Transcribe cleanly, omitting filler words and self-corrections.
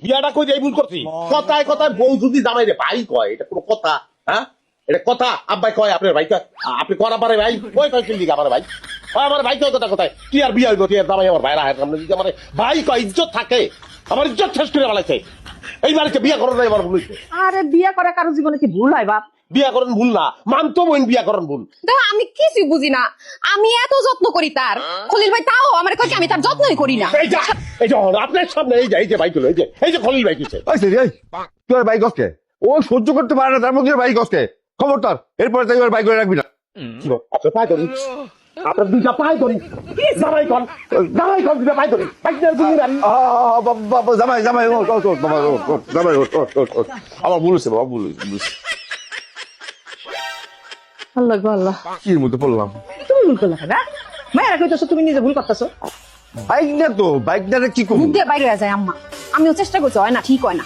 বিয়াটা কই যাই ভুল করছি কথায় কথায় বউ যদি জামাই রে ভাই কয় এটা কোনো কথা হ্যাঁ এটা কথা আব্বাই কয় আপনার ভাই কয় আপনি করা পারে ভাই কই কয় কিল দিকে আমার ভাই আমার ভাই কয় কথা কথায় কি আর বিয়া হইব কি আর জামাই আমার ভাইরা হয় সামনে যদি আমার ভাই কয় ইজ্জত থাকে আমার ইজ্জত শেষ করে ফেলাইছে এই বাড়িতে বিয়া করার আমার ভুল হইছে। আরে বিয়ে করে কারো জীবনে কি ভুল হয় বাপ? বিয়া করেন ভুল না মানতো বোন বিয়া করেন ভুল। দেখো আমি কিছুই বুঝি না, আমি এত যত্ন করি তার, খলিল ভাই তাও আমার কয় কি আমি তার যত্নই করি না। এই যে আপনার সামনে এই যে বাইক এই যে খলিল ভাই কিছে তোর বাইক গসকে ও সহ্য করতে পারে না, তার মধ্যে বাইক গসকে খবর তোর এরপরে তাই বাইক করে রাখবি না। আপনার পায়ে ধরি আপনার দুইটা পায়ে ধরি জামাই কন দুইটা পায়ে ধরি বাইক নিয়ে ঘুরে আনি। জামাই জামাই জামাই আমার ভুল হয়েছে বাবা, ভুল হয়েছে। আল্লাহ গো আল্লাহ, কি মধ্যে পড়লাম? তুমি ভুল করলা কেন? মায়েরা কইতাছো তুমি নিজে ভুল করতেছো। বাইক না তো, বাইক না কি করবো? মুখ দিয়ে বাইরে হয়ে যায় আম্মা, আমিও চেষ্টা করছি হয় না, ঠিক হয় না।